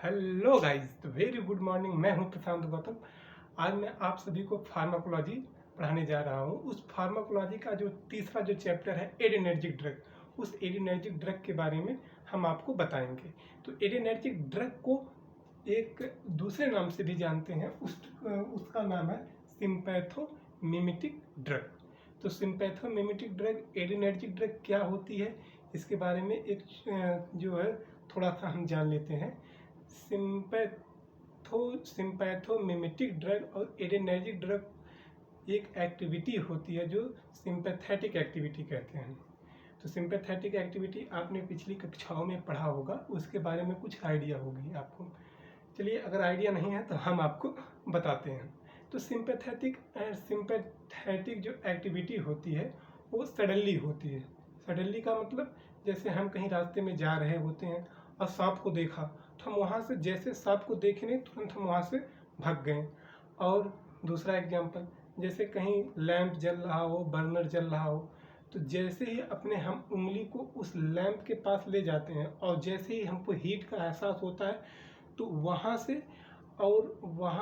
Hello guys, तो very good morning. मैं हूं प्रशांत गौतम। आज मैं आप सभी को फार्माकोलॉजी पढ़ाने जा रहा हूं। उस फार्माकोलॉजी का जो तीसरा जो चैप्टर है एडिनर्जिक ड्रग, उस एडिनर्जिक ड्रग के बारे में हम आपको बताएंगे। तो एडिनर्जिक ड्रग को एक दूसरे नाम से भी जानते हैं, उसका नाम है सिम्पैथोमिमेटिक ड्रग। तो सिम्पैथोमिमेटिक ड्रग एडिनर्जिक ड्रग क्या होती है, इसके बारे में एक जो है थोड़ा सा हम जान लेते हैं। सिम्पैथोमिमेटिक ड्रग और एडिनर्जिक ड्रग एक एक्टिविटी होती है जो सिंपैथेटिक एक्टिविटी कहते हैं। तो सिंपैथेटिक एक्टिविटी आपने पिछली कक्षाओं में पढ़ा होगा, उसके बारे में कुछ आइडिया होगी आपको। चलिए, अगर आइडिया नहीं है तो हम आपको बताते हैं। तो सिंपैथेटिक जो एक्टिविटी होती है वो सडनली होती है। सडनली का मतलब जैसे हम कहीं रास्ते में जा रहे होते हैं और सांप को देखा, तो हम वहाँ से जैसे सांप को देखे नहीं तुरंत हम वहाँ से भाग गए। और दूसरा एग्जाम्पल, जैसे कहीं लैंप जल रहा हो, बर्नर जल रहा हो, तो जैसे ही अपने हम उंगली को उस लैंप के पास ले जाते हैं और जैसे ही हमको हीट का एहसास होता है तो वहाँ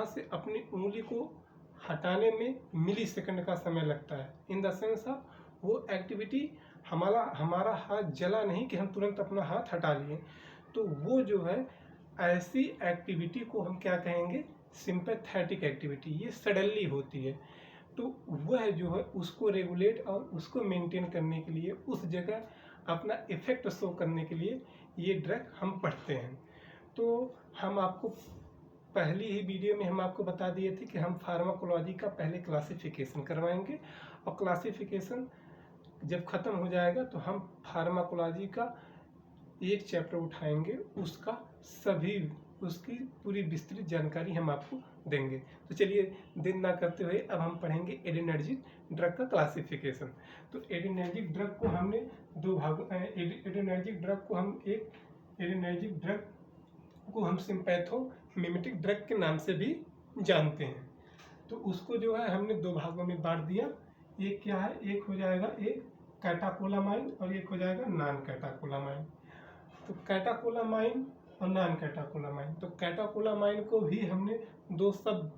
से अपनी उंगली को हटाने में मिली सेकंड का समय लगता है। इन द सेंस ऑफ वो एक्टिविटी हमारा हाथ जला नहीं कि हम तुरंत अपना हाथ हटा लिए। तो वो जो है ऐसी एक्टिविटी को हम क्या कहेंगे, सिंपैथेटिक एक्टिविटी। ये सडनली होती है। तो वह जो है उसको रेगुलेट और उसको मेंटेन करने के लिए, उस जगह अपना इफेक्ट शो करने के लिए ये ड्रग हम पढ़ते हैं। तो हम आपको पहली ही वीडियो में हम आपको बता दिए थे कि हम फार्माकोलॉजी का पहले क्लासिफिकेशन करवाएंगे और क्लासिफिकेशन जब ख़त्म हो जाएगा तो हम फार्माकोलॉजी का एक चैप्टर उठाएंगे, उसकी पूरी विस्तृत जानकारी हम आपको देंगे। तो चलिए, देर ना करते हुए अब हम पढ़ेंगे एडिनर्जिक ड्रग का क्लासिफिकेशन। तो एडिनर्जिक ड्रग को हमने दो भागों एडिनर्जिक ड्रग को हम सिम्पैथोमिमेटिक ड्रग के नाम से भी जानते हैं। तो उसको जो है हमने दो भागों में बांट दिया। एक क्या है, एक हो जाएगा एक कैटाकोलामाइन और एक हो जाएगा नॉन कैटाकोलामाइन। तो कैटाकोलामाइन और नॉन कैटाकोलामाइन, तो कैटाकोलामाइन को भी हमने दो सब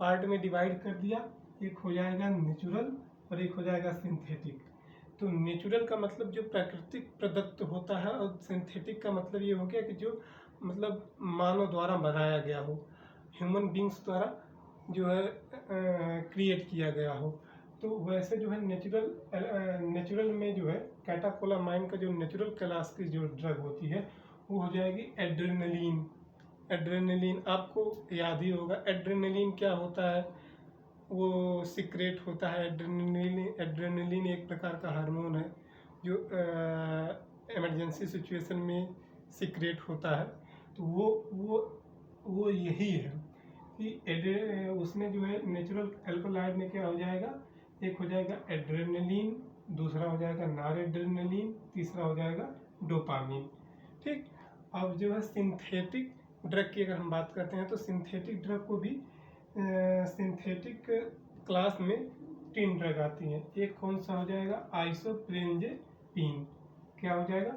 पार्ट में डिवाइड कर दिया। एक हो जाएगा नेचुरल और एक हो जाएगा सिंथेटिक। तो नेचुरल का मतलब जो प्राकृतिक प्रदत्त होता है और सिंथेटिक का मतलब ये हो गया कि जो मतलब मानव द्वारा बनाया गया हो, ह्यूमन बींग्स द्वारा जो है क्रिएट किया गया हो। तो वैसे जो है नेचुरल में जो है कैटाकोलामाइन का जो नेचुरल क्लास की जो ड्रग होती है वो हो जाएगी एड्रेनलिन। एड्रेनलिन आपको याद ही होगा। एड्रेनलिन क्या होता है, वो सीक्रेट होता है। एड्रेनलिन एक प्रकार का हार्मोन है जो इमरजेंसी सिचुएशन में सीक्रेट होता है। तो वो यही है कि उसमें जो है नेचुरल एल्कोलाइड में क्या हो जाएगा, एक हो जाएगा एड्रेनलिन, दूसरा हो जाएगा नॉरएड्रेनलिन, तीसरा हो जाएगा डोपामिन। ठीक। अब जो है सिंथेटिक ड्रग की अगर हम बात करते हैं तो सिंथेटिक ड्रग को भी सिंथेटिक क्लास में 3 ड्रग आती हैं। एक कौन सा हो जाएगा, आइसोप्रिंजेपिन। क्या हो जाएगा,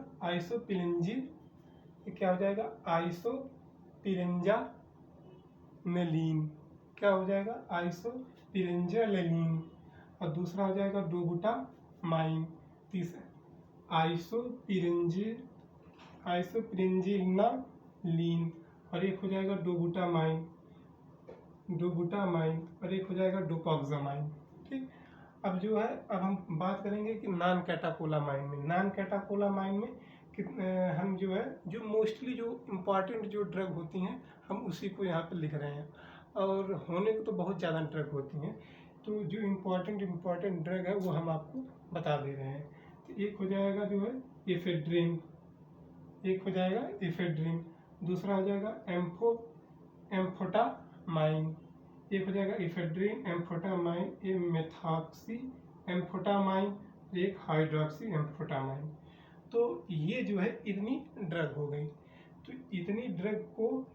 क्या हो जाएगा, आइसोपिरेंजामेलिन। क्या हो जाएगा, आइसोपिरेंजालेलिन। और दूसरा हो जाएगा डोबुटामाइन। तीसरा आइसोप्रिंजिनालीन और एक हो जाएगा डोबुटामाइन और एक हो जाएगा डोपॉक्सामाइन। ठीक। अब जो है अब हम बात करेंगे कि नॉन कैटाकोलामाइन में हम जो है जो मोस्टली जो इम्पॉर्टेंट जो ड्रग होती हैं हम उसी को यहाँ पे लिख रहे हैं। और होने को तो बहुत ज़्यादा ड्रग होती हैं, तो जो इम्पॉर्टेंट ड्रग है वो हम आपको बता दे रहे हैं। तो एक हो जाएगा जो है एफेड्रिन, दूसरा हो जाएगा एम्फोटामाइन, एक हो जाएगा एफेड्रिन, एम्फोटामाइन, एक मेथॉक्सी एम्फोटामाइन, एक हाइड्रोक्सी एम्फोटामाइन। तो ये जो है इतनी ड्रग हो गई। तो इतनी ड्रग को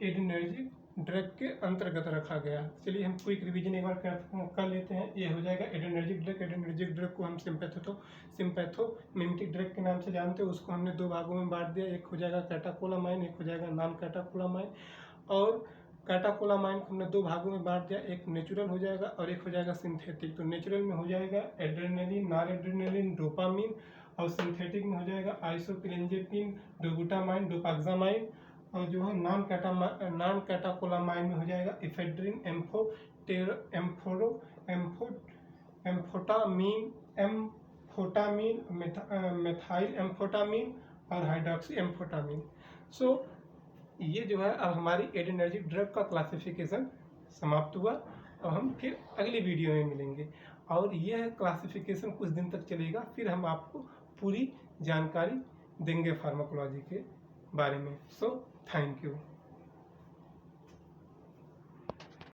एडिनर्जिक ड्रग के अंतर्गत रखा गया। चलिए हम क्विक रिवीजन एक बार कर लेते हैं। ये हो जाएगा एड्रेनर्जिक ड्रग। एड्रेनर्जिक ड्रग को हम सिम्पैथोमिमेटिक ड्रग के नाम से जानते हैं। उसको हमने दो भागों में बांट दिया, एक हो जाएगा कैटाकोलामाइन, एक हो जाएगा नॉन कैटाकोलामाइन। और कैटाकोलामाइन को हमने दो भागों में बांट दिया, एक नेचुरल हो जाएगा और एक हो जाएगा सिंथेटिक। तो नेचुरल में हो जाएगा एड्रेनलिन, नॉरएड्रेनलिन, डोपामिन, और सिंथेटिक में हो जाएगा आइसोक्लेंजेपिन, डोबुटामाइन, डोपाक्सामाइन। और जो है नॉन कैटाकोलामाइन में हो जाएगा इफेड्रिन, एम्फोटामीन, मेथाइल एम्फोटामीन और हाइड्रोक्सी एम्फोटामीन। सो ये जो है अब हमारी एड्रेनर्जिक ड्रग का क्लासिफिकेशन समाप्त हुआ। अब हम फिर अगली वीडियो में मिलेंगे और यह क्लासिफिकेशन कुछ दिन तक चलेगा, फिर हम आपको पूरी जानकारी देंगे फार्माकोलॉजी के बारे में। So thank you.